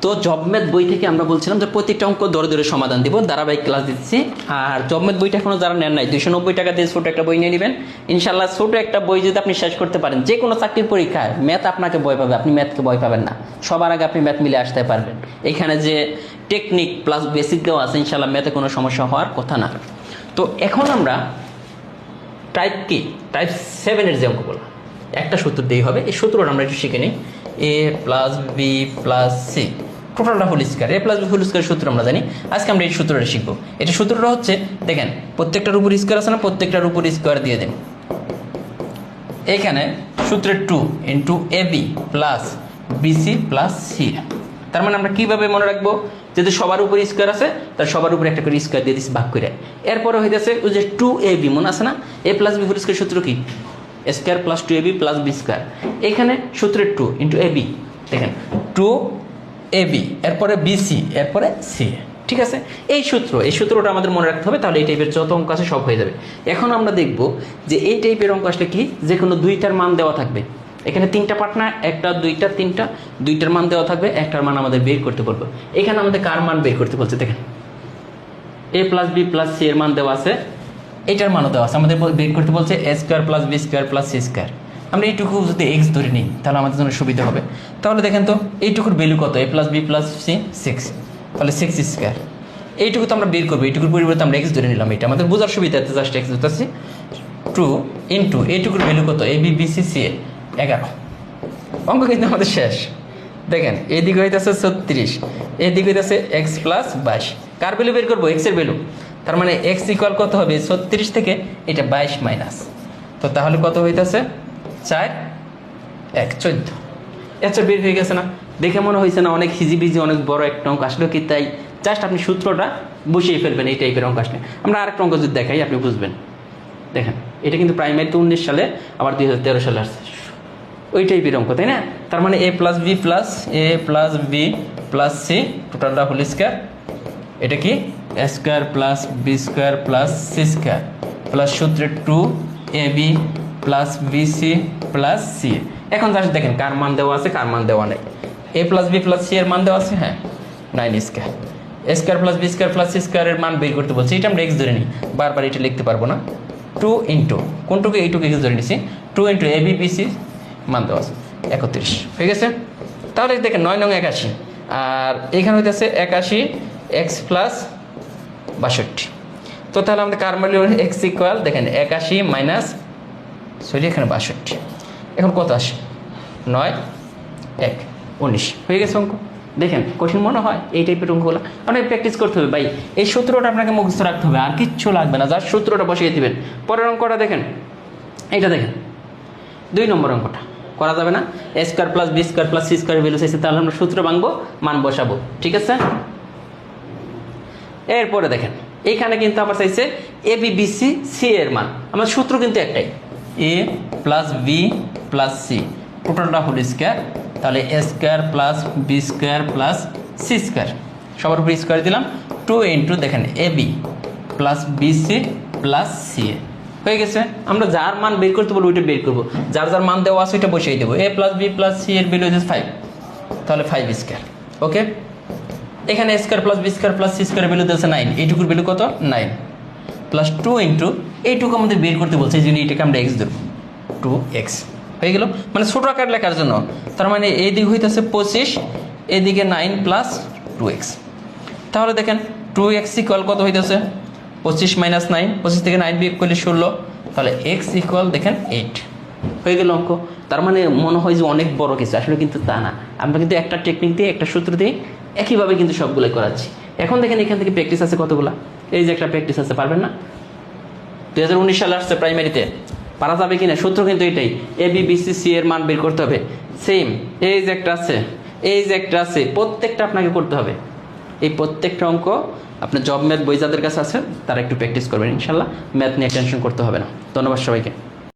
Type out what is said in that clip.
তো job math বই থেকে আমরা বলছিলাম যে প্রত্যেকটা অঙ্ক ধরে ধরে সমাধান দিব, ধারাবাহিক ক্লাস দিচ্ছি। আর জব ম্যাথ বইটা এখনো যারা নেন নাই 290 টাকা দিয়ে ছোট একটা বই নিয়ে নেবেন। ইনশাল্লাহ ছোট একটা বই যদি আপনি শেষ করতে পারেন, যে কোনো চাকরির পরীক্ষায় ম্যাথ আপনাকে ভয় পাবে, আপনি ম্যাথকে ভয় পাবেন না। সবার আগে আপনি ম্যাথ মিলে আসতে পারবেন। এখানে যে টেকনিক প্লাস বেসিক দেওয়া আছে, ইনশাল্লাহ ম্যাথে কোনো সমস্যা হওয়ার কথা না। তো এখন আমরা টাইপ 7-এর যে অঙ্কগুলো একটা সূত্র দিয়েই হবে, এই সূত্রটা আমরা একটু শিখে নিই। a plus B plus C টোটালটা whole square, a plus B whole square সূত্র আমরা জানি। আজকে আমরা এই সূত্রটা শিখবো। এটা সূত্রটা হচ্ছে, দেখেন প্রত্যেকটার উপর স্কয়ার আছে না, প্রত্যেকটার উপর স্কয়ার দিয়ে দেন। এখানে সূত্রের 2 into A B plus BC plus C. তার মানে আমরা কীভাবে মনে রাখবো, যদি সবার উপর স্কয়ার আছে তার সবার উপরে একটা করে স্কয়ার দিয়ে দিচ্ছি ভাগ করে। এরপরে হইতেছে ওই যে 2ab মনে আছে না, a plus B whole square সূত্র কি, square plus 2ab plus B square. এখানে সূত্রের 2 ইন্টু এ বি, দেখেন 2ab এরপরে বিসি এরপরে সি। ঠিক আছে, এই সূত্রটা আমাদের মনে রাখতে হবে, তাহলে এই টাইপের যত অঙ্ক আছে সব হয়ে যাবে। এখন আমরা দেখব যে এই টাইপের অঙ্ক আসলে কি, যে কোনো দুইটার মান দেওয়া থাকবে। এখানে তিনটা পার্ট না, একটা দুইটা তিনটা, দুইটার মান দেওয়া থাকবে, একটার মান আমাদের বের করতে বলবো। এখানে আমাদের কার মান বের করতে বলছে, দেখেন a plus B plus C এর মান দেওয়া আছে, এটার মানও দেওয়া আছে, আমাদের বের করতে বলছে a square plus B square plus C square. আমরা এইটুকু যদি এক্স ধরে নিই তাহলে আমাদের জন্য সুবিধা হবে। তাহলে দেখেন তো এইটুকুর ভ্যালু কত, a plus B plus c 6, তাহলে 6 স্কয়ার। এইটুকু তো আমরা বের করবো, এইটুকুর পরিবর্তে আমরা এক্স ধরে নিলাম, এটা আমাদের বোঝার সুবিধাতে জাস্ট এক্স ধরতেছি। 2 ইন্টু এইটুকুর ভ্যালু কত, এ বি বি সি সি 11। অঙ্ক কিন্তু আমাদের শেষ। দেখেন এদিকে হইতেছে 36, এদিকে হইতেছে এক্স প্লাস 22। কার ভ্যালু বের করবো, এক্স এর ভ্যালু। তার মানে এক্স ইকুয়াল কত হবে, 36 থেকে এটা 22 মাইনাস, তো তাহলে কত হইতেছে 4 1 14। আচ্ছা বের হয়ে গেছে না, দেখে মনে হয়েছে না অনেক হিজিবিজি অনেক বড় একটা অঙ্ক, আসলে কি তাই? জাস্ট আপনি সূত্রটা বসিয়ে ফেলবেন এই টাইপের অঙ্ক আসলে। আমরা আরেকটা অঙ্ক যদি দেখাই আপনি বুঝবেন। দেখেন এটা কিন্তু প্রাইমারিতে 19 সালে, আবার 2013 সালে আসছে, ওই টাইপের অঙ্ক, তাই না? তার মানে a plus B plus C টোটালটা হোল স্কয়ার, এটা কি square plus B square plus C square plus সূত্রের 2ab plus BC plus c. এখন জাস্ট দেখেন কার মান দেওয়া আছে কার মান দেওয়া নেই। a plus B plus C এর মান দেওয়া আছে, হ্যাঁ 9 square. Square plus B square plus C স্কয়ারের মান বের করতে বলছে, এটা আমরা এক্স ধরে নিই, বারবার এটা লিখতে পারবো না। 2 ইন্টু কোনটুকু, এইটুকু এক্স ধরে নিছি, 2 ইন্টু এ বি বিসি মান দেওয়া আছে 31 হয়ে গেছে। তাহলে দেখেন 9 9 81, আর এখানে হইতেছে 81 এক্স প্লাস 62। তো তাহলে আমাদের কার ভ্যালু এক্স ইকুয়াল, দেখেন 81 মাইনাস এখানে 62, এখন কত আসে 9 1 19 হয়ে গেছে অঙ্ক। দেখেন কঠিন মনে হয় এই টাইপের অঙ্কগুলো, অনেক প্র্যাকটিস করতে হবে ভাই। এই সূত্রটা আপনাকে মুখস্থ রাখতে হবে, আর কিচ্ছু লাগবে না, যার সূত্রটা বসিয়ে দিবেন। পরের অঙ্কটা দেখেন, এইটা দেখেন 2 নম্বর অঙ্কটা করা যাবে না, A square plus B square plus C square value চাইছে, তাহলে আমরা সূত্র ভাঙবো, মান বসাবো। ঠিক আছে, এরপরে দেখেন এইখানে কিন্তু আমার চাইছে A B B C C এর মান, আমার সূত্র কিন্তু একটাই, A plus B plus C টোটালটা হোল স্কয়ার, তাহলে A square plus B square plus C square, সবার উপর স্কয়ার দিলাম। 2 ইন্টু দেখেন A B plus B C plus C A হয়ে গেছে। আমরা যার মান বের করতে বলবো ওইটা বের করবো, যার যার মান দেওয়া আছে ওইটা বসিয়ে দেবো। A plus B plus C এর ভ্যালু হচ্ছে 5, তাহলে 5 স্কয়ার। ওকে, এখানে square plus B square plus C স্কয়ারের ভ্যালু দিয়েছে 9, এইটুকুর ভ্যালু কত 9 প্লাস 2 ইন্টু এইটুকু আমাদের বের করতে বলছে, এই জন্য এইটাকে আমরা এক্স ধরবো, 2x হয়ে গেল। মানে ছোট আকার লেখার জন্য, তার মানে এই দিক হইতেছে 25, এদিকে 9 প্লাস 2x। তাহলে দেখেন 2x ইকুয়াল কত হইতেছে 25 মাইনাস 9, 25 থেকে 9 বিয়োগ করলে 16, তাহলে x ইকুয়াল দেখেন 8 হয়ে গেল অঙ্ক। তার মানে মনে হয় যে অনেক বড় কিছু, আসলে কিন্তু তা না। আমরা কিন্তু একটা টেকনিক দিয়ে একটা সূত্র দিয়ে একইভাবে কিন্তু সবগুলোই করাচ্ছি। এখন দেখেন এখান থেকে প্র্যাকটিস আছে কতগুলা, এই যে একটা প্র্যাকটিস আছে, পারবেন না? 2019 সালে আসছে প্রাইমারিতে, পারা যাবে কিনা? সূত্র কিন্তু এটাই, এ বি বি সি সি এর মান বের করতে হবে। সেম এই যে একটা আছে, এই যে একটা আছে, প্রত্যেকটা আপনাকে করতে হবে। এই প্রত্যেকটা অঙ্ক আপনার জব ম্যাথ বই যাদের কাছে আছে তারা একটু প্র্যাকটিস করবেন, ইনশাল্লাহ ম্যাথ নিয়ে টেনশন করতে হবে না। ধন্যবাদ সবাইকে।